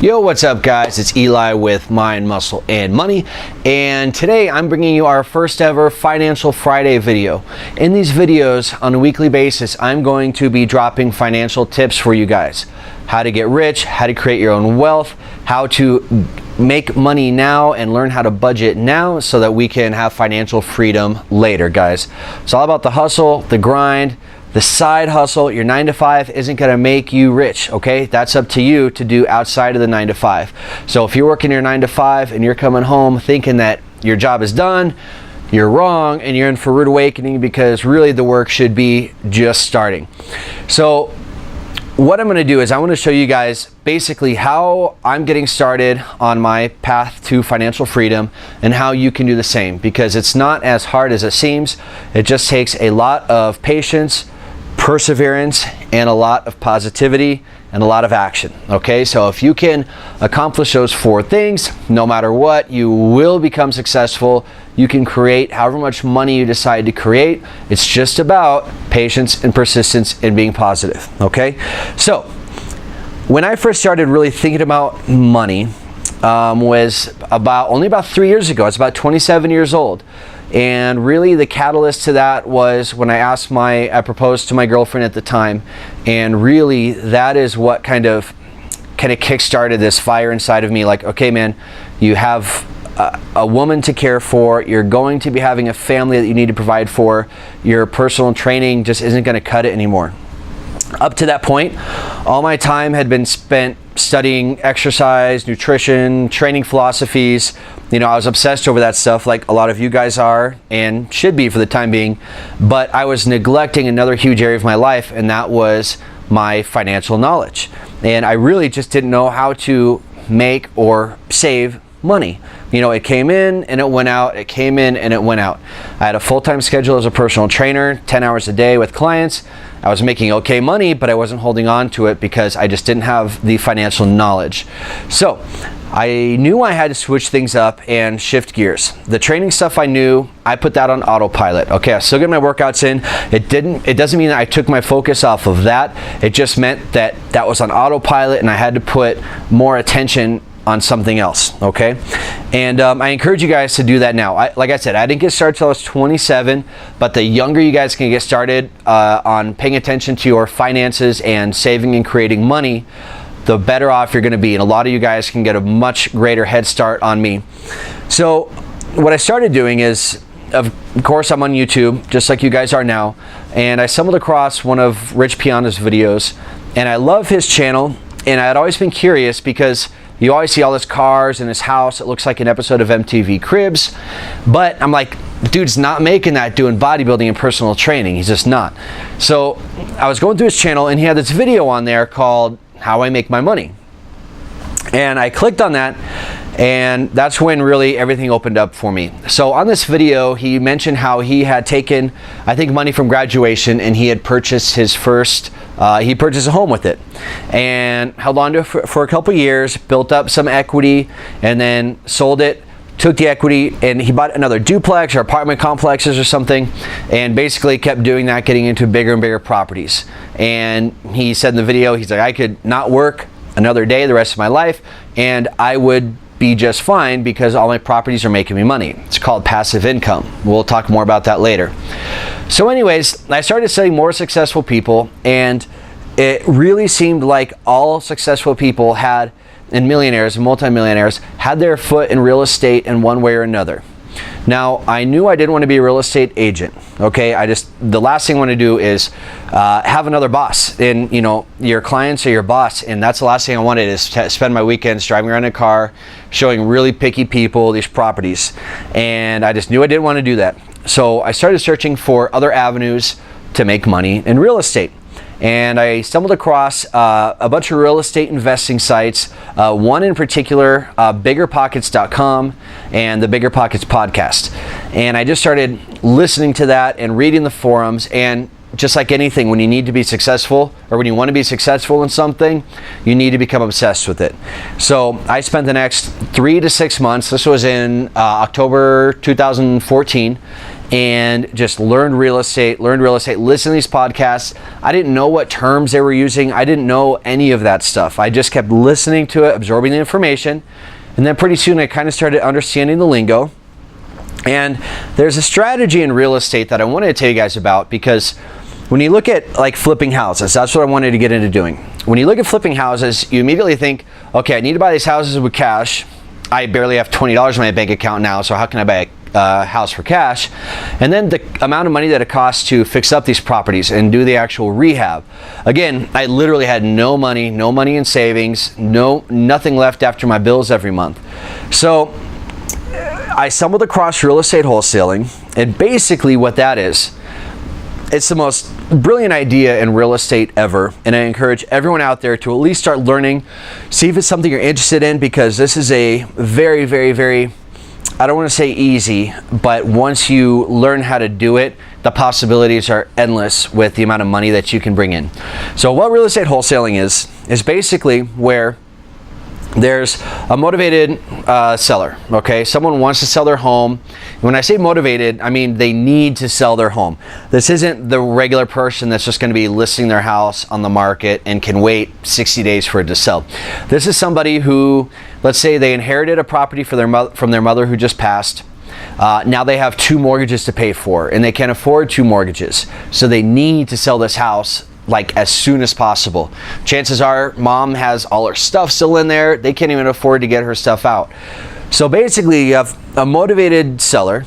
Yo, what's up guys? It's Eli with Mind, Muscle, and Money, and today I'm bringing you our first ever Financial Friday video. In these videos, on a weekly basis, I'm going to be dropping financial tips for you guys. How to get rich, how to create your own wealth, how to make money now and learn how to budget now so that we can have financial freedom later, guys. It's all about the hustle, the grind, the side hustle. Your 9 to 5 isn't going to make you rich, okay? That's up to you to do outside of the 9 to 5. So if you're working your 9 to 5 and you're coming home thinking that your job is done, you're wrong and you're in for a rude awakening, because really the work should be just starting. So what I'm going to do is I want to show you guys basically how I'm getting started on my path to financial freedom and how you can do the same, because it's not as hard as it seems. It just takes a lot of patience, perseverance, and a lot of positivity and a lot of action. Okay, so if you can accomplish those 4 things, no matter what, you will become successful. You can create however much money you decide to create. It's just about patience and persistence and being positive. Okay, so when I first started really thinking about money was only about 3 years ago. It's about 27 years old. And really the catalyst to that was when I proposed to my girlfriend at the time, and really that is what kind of kick-started this fire inside of me. Like, okay man, you have a woman to care for, you're going to be having a family that you need to provide for, your personal training just isn't going to cut it anymore. Up to that point, all my time had been spent studying exercise, nutrition, training philosophies. You know, I was obsessed over that stuff like a lot of you guys are and should be for the time being, but I was neglecting another huge area of my life, and that was my financial knowledge. And I really just didn't know how to make or save money. You know, it came in and it went out, it came in and it went out. I had a full-time schedule as a personal trainer, 10 hours a day with clients. I was making okay money, but I wasn't holding on to it because I just didn't have the financial knowledge. So I knew I had to switch things up and shift gears. The training stuff I knew, I put that on autopilot. Okay, I still get my workouts in. It doesn't mean that I took my focus off of that. It just meant that that was on autopilot and I had to put more attention on something else, okay? And I encourage you guys to do that now. Like I said, I didn't get started till I was 27, but the younger you guys can get started on paying attention to your finances and saving and creating money, the better off you're gonna be. And a lot of you guys can get a much greater head start on me. So what I started doing is, of course, I'm on YouTube, just like you guys are now, and I stumbled across one of Rich Piana's videos, and I love his channel, and I had always been curious because you always see all his cars and his house. It looks like an episode of MTV Cribs. But I'm like, dude's not making that doing bodybuilding and personal training. He's just not. So I was going through his channel and he had this video on there called How I Make My Money. And I clicked on that, and that's when really everything opened up for me. So on this video, he mentioned how he had taken, I think, money from graduation, and he had purchased his first, he purchased a home with it and held on to it for a couple years, built up some equity, and then sold it, took the equity, and he bought another duplex or apartment complexes or something, and basically kept doing that, getting into bigger and bigger properties. And he said in the video, he's like, I could not work another day the rest of my life and I would be just fine because all my properties are making me money. It's called passive income. We'll talk more about that later. So anyways, I started studying more successful people, and it really seemed like all successful people had, and millionaires and multimillionaires, had their foot in real estate in one way or another. Now, I knew I didn't want to be a real estate agent, okay? The last thing I want to do is have another boss, and you know, your clients are your boss, and that's the last thing I wanted, is to spend my weekends driving around in a car, showing really picky people these properties, and I just knew I didn't want to do that. So I started searching for other avenues to make money in real estate. And I stumbled across a bunch of real estate investing sites, one in particular, biggerpockets.com and the Bigger Pockets podcast. And I just started listening to that and reading the forums, and just like anything, when you need to be successful, or when you want to be successful in something, you need to become obsessed with it. So I spent the next 3 to 6 months, this was in October 2014, and just learned real estate, listened to these podcasts. I didn't know what terms they were using. I didn't know any of that stuff. I just kept listening to it, absorbing the information, and then pretty soon I kind of started understanding the lingo. And there's a strategy in real estate that I wanted to tell you guys about, because when you look at like flipping houses, that's what I wanted to get into doing. When you look at flipping houses, you immediately think, okay, I need to buy these houses with cash. I barely have $20 in my bank account now, so how can I buy a house for cash? And then the amount of money that it costs to fix up these properties and do the actual rehab. Again, I literally had no money in savings, nothing left after my bills every month. So I stumbled across real estate wholesaling, and basically what that is, it's the most brilliant idea in real estate ever, and I encourage everyone out there to at least start learning, see if it's something you're interested in, because this is a very, very, very, I don't want to say easy, but once you learn how to do it, the possibilities are endless with the amount of money that you can bring in. So what real estate wholesaling is basically where there's a motivated seller, okay? Someone wants to sell their home. When I say motivated, I mean they need to sell their home. This isn't the regular person that's just going to be listing their house on the market and can wait 60 days for it to sell. This is somebody who, let's say they inherited a property from their mother who just passed. Now they have 2 mortgages to pay for, and they can't afford 2 mortgages. So they need to sell this house like as soon as possible. Chances are mom has all her stuff still in there. They can't even afford to get her stuff out. So basically you have a motivated seller,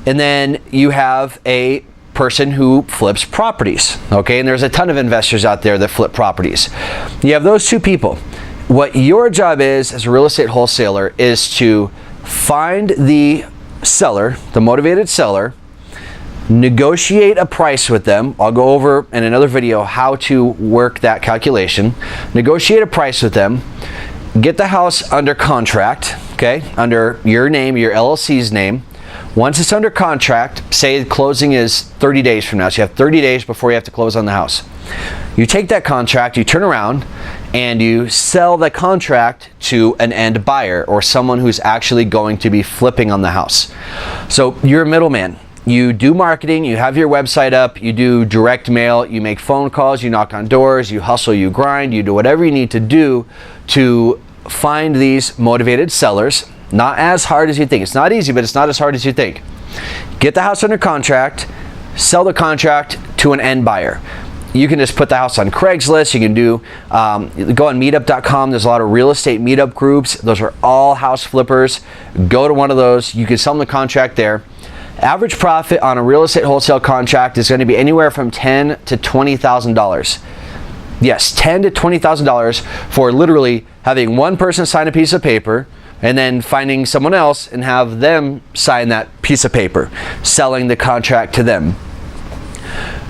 and then you have a person who flips properties, okay? And there's a ton of investors out there that flip properties. You have those 2 people. What your job is as a real estate wholesaler is to find the seller, the motivated seller, negotiate a price with them. I'll go over in another video how to work that calculation. Negotiate a price with them. Get the house under contract, okay? Under your name, your LLC's name. Once it's under contract, say the closing is 30 days from now. So you have 30 days before you have to close on the house. You take that contract, you turn around, and you sell the contract to an end buyer, or someone who's actually going to be flipping on the house. So you're a middleman. You do marketing, you have your website up, you do direct mail, you make phone calls, you knock on doors, you hustle, you grind, you do whatever you need to do to find these motivated sellers. Not as hard as you think. It's not easy, but it's not as hard as you think. Get the house under contract, sell the contract to an end buyer. You can just put the house on Craigslist. You can do, go on meetup.com. There's a lot of real estate meetup groups. Those are all house flippers. Go to one of those. You can sell them the contract there. Average profit on a real estate wholesale contract is going to be anywhere from $10,000 to $20,000. Yes, $10,000 to $20,000 for literally having one person sign a piece of paper and then finding someone else and have them sign that piece of paper, selling the contract to them.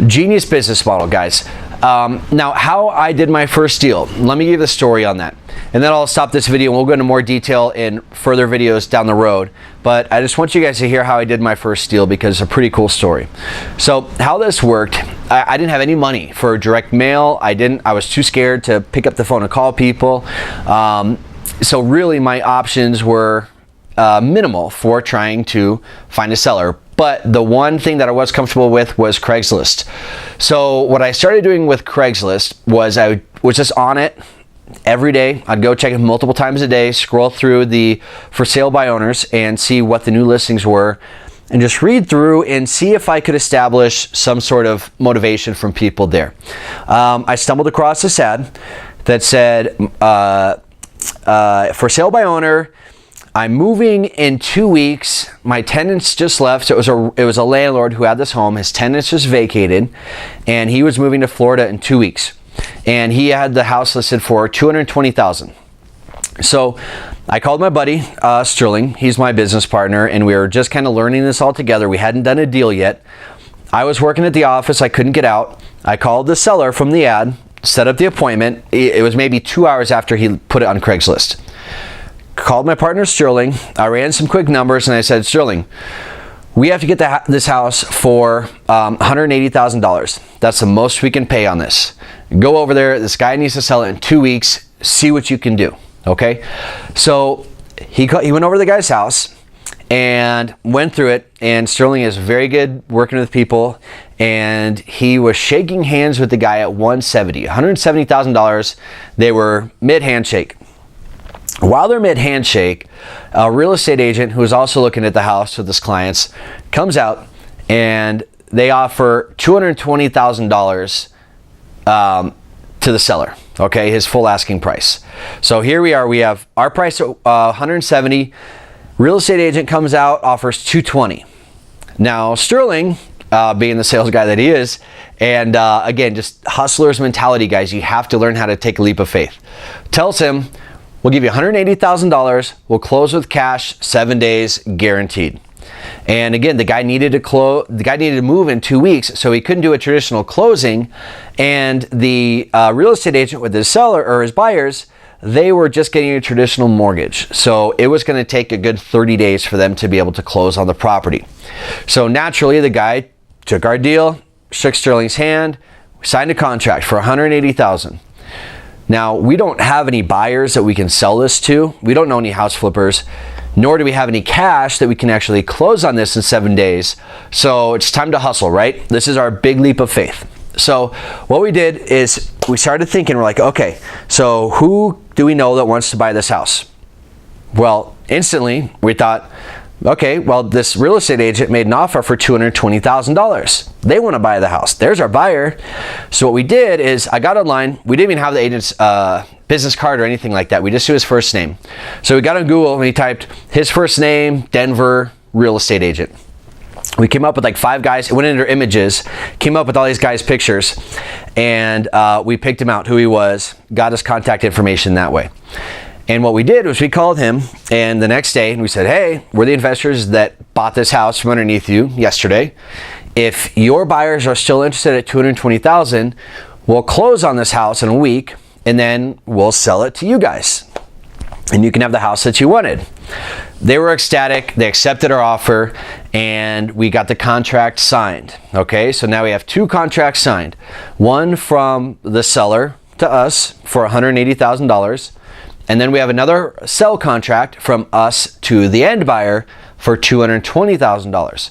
Genius business model, guys. Now, how I did my first deal, let me give you the story on that. And then I'll stop this video and we'll go into more detail in further videos down the road. But I just want you guys to hear how I did my first deal, because it's a pretty cool story. So how this worked, I didn't have any money for direct mail. I was too scared to pick up the phone and call people. So really my options were minimal for trying to find a seller. But the one thing that I was comfortable with was Craigslist. So what I started doing with Craigslist was I was just on it every day. I'd go check it multiple times a day, scroll through the for sale by owners and see what the new listings were, and just read through and see if I could establish some sort of motivation from people there. I stumbled across this ad that said, for sale by owner, I'm moving in 2 weeks. My tenants just left. So it was a landlord who had this home. His tenants just vacated, and he was moving to Florida in 2 weeks. And he had the house listed for $220,000. So I called my buddy Sterling. He's my business partner, and we were just kind of learning this all together. We hadn't done a deal yet. I was working at the office. I couldn't get out. I called the seller from the ad, set up the appointment. It was maybe 2 hours after he put it on Craigslist. Called my partner Sterling. I ran some quick numbers and I said, Sterling, We have to get this house for $180,000. That's the most we can pay on this. Go over there. This guy needs to sell it in 2 weeks. See what you can do. Okay. So he went over to the guy's house and went through it. And Sterling is very good working with people. And he was shaking hands with the guy at $170,000. They were mid-handshake. While they're mid-handshake, a real estate agent who is also looking at the house with his clients comes out and they offer $220,000 to the seller, okay, his full asking price. So here we are, we have our price at $170,000. Real estate agent comes out, offers $220,000. Now Sterling, being the sales guy that he is, and again, just hustler's mentality, guys, you have to learn how to take a leap of faith. Tells him, we'll give you $180,000. We'll close with cash, 7 days, guaranteed. And again, the guy needed to move in 2 weeks, so he couldn't do a traditional closing. And the real estate agent with his seller or his buyers, they were just getting a traditional mortgage. So it was going to take a good 30 days for them to be able to close on the property. So naturally, the guy took our deal, shook Sterling's hand, signed a contract for $180,000. Now, we don't have any buyers that we can sell this to. We don't know any house flippers, nor do we have any cash that we can actually close on this in 7 days. So it's time to hustle, right? This is our big leap of faith. So what we did is we started thinking, we're like, okay, so who do we know that wants to buy this house? Well, instantly we thought, okay, well, this real estate agent made an offer for $220,000. They want to buy the house. There's our buyer. So what we did is I got online. We didn't even have the agent's business card or anything like that. We just knew his first name. So we got on Google and we typed his first name, Denver real estate agent. We came up with like 5 guys. It went into images, came up with all these guys' pictures, and we picked him out, who he was, got his contact information that way. And what we did was we called him, and the next day, and we said, hey, we're the investors that bought this house from underneath you yesterday. If your buyers are still interested at $220,000, we'll close on this house in a week, and then we'll sell it to you guys. And you can have the house that you wanted. They were ecstatic. They accepted our offer, and we got the contract signed. Okay, so now we have 2 contracts signed. One from the seller to us for $180,000. And then we have another sell contract from us to the end buyer for $220,000.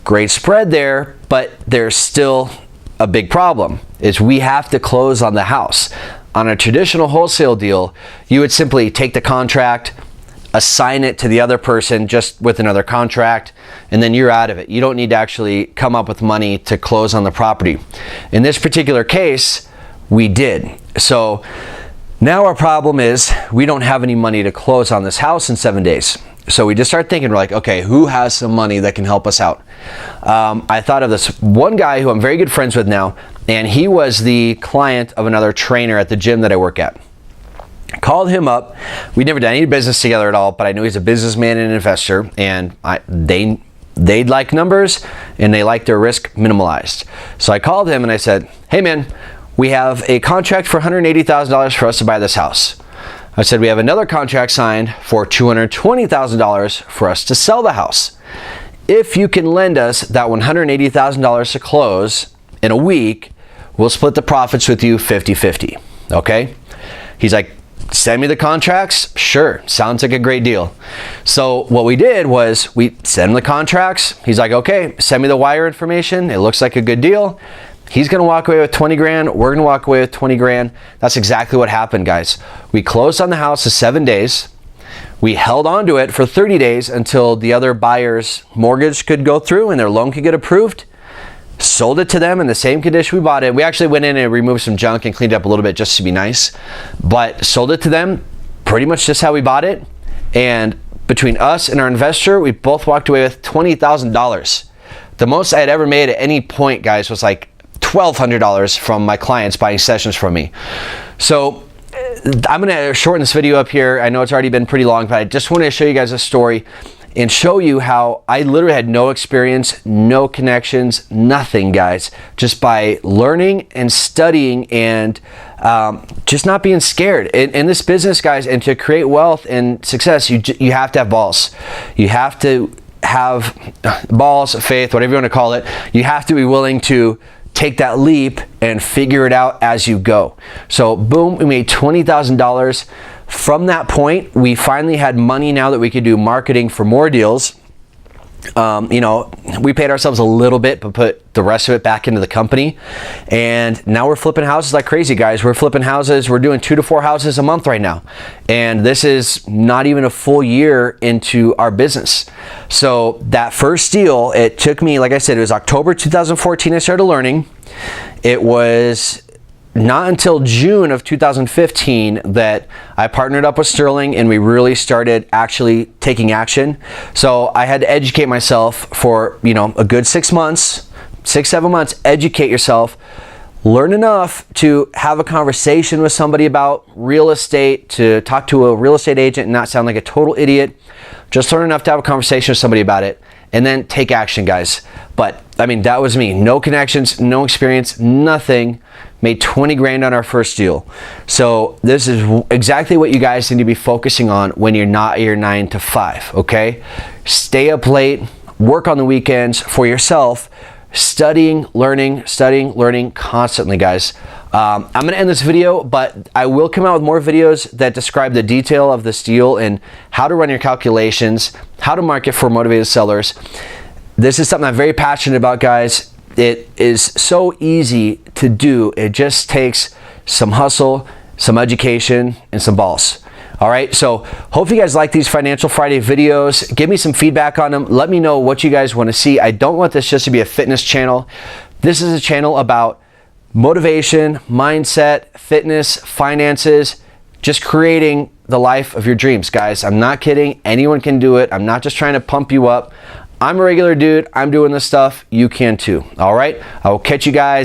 Great spread there, but there's still a big problem, is we have to close on the house. On a traditional wholesale deal, you would simply take the contract, assign it to the other person just with another contract, and then you're out of it. You don't need to actually come up with money to close on the property. In this particular case, we did. So now our problem is we don't have any money to close on this house in 7 days. So we just start thinking, we're like, okay, who has some money that can help us out? I thought of this one guy who I'm very good friends with now, and he was the client of another trainer at the gym that I work at. Called him up. We'd never done any business together at all, but I knew he's a businessman and an investor, and they'd like numbers and they like their risk minimalized. So I called him and I said, hey man, we have a contract for $180,000 for us to buy this house. I said, we have another contract signed for $220,000 for us to sell the house. If you can lend us that $180,000 to close in a week, we'll split the profits with you 50-50, okay? He's like, send me the contracts? Sure, sounds like a great deal. So what we did was we sent him the contracts. He's like, okay, send me the wire information. It looks like a good deal. He's going to walk away with 20 grand. We're going to walk away with 20 grand. That's exactly what happened, guys. We closed on the house in 7 days. We held on to it for 30 days until the other buyer's mortgage could go through and their loan could get approved. Sold it to them in the same condition we bought it. We actually went in and removed some junk and cleaned up a little bit just to be nice. But sold it to them pretty much just how we bought it. And between us and our investor, we both walked away with $20,000. The most I had ever made at any point, guys, was like $1,200 from my clients buying sessions from me. So I'm going to shorten this video up here. I know it's already been pretty long, but I just wanted to show you guys a story and show you how I literally had no experience, no connections, nothing, guys, just by learning and studying and just not being scared. In this business, guys, and to create wealth and success, you have to have balls. You have to have balls, faith, whatever you want to call it. You have to be willing to take that leap and figure it out as you go. So boom, we made $20,000. From that point, we finally had money now that we could do marketing for more deals. You know, we paid ourselves a little bit, but put the rest of it back into the company. And now we're flipping houses like crazy, guys. We're flipping houses. We're doing 2 to 4 houses a month right now. And this is not even a full year into our business. So that first deal, it took me, like I said, it was October 2014 I started learning. It was not until June of 2015 that I partnered up with Sterling and we really started actually taking action. So I had to educate myself for, you know, a good 6 months, 6-7 months. Educate yourself, learn enough to have a conversation with somebody about real estate, to talk to a real estate agent and not sound like a total idiot. Just learn enough to have a conversation with somebody about it, and then take action, guys. But I mean, that was me. No connections, no experience, nothing. Made 20 grand on our first deal. So this is exactly what you guys need to be focusing on when you're not at your 9 to 5, okay? Stay up late, work on the weekends for yourself, studying, learning constantly, guys. I'm gonna end this video, but I will come out with more videos that describe the detail of this deal and how to run your calculations, how to market for motivated sellers. This is something I'm very passionate about, guys. It is so easy to do. It just takes some hustle, some education, and some balls. All right, so hope you guys like these Financial Friday videos. Give me some feedback on them. Let me know what you guys want to see. I don't want this just to be a fitness channel. This is a channel about motivation, mindset, fitness, finances, just creating the life of your dreams, guys. I'm not kidding. Anyone can do it. I'm not just trying to pump you up. I'm a regular dude. I'm doing this stuff. You can too. All right, I will catch you guys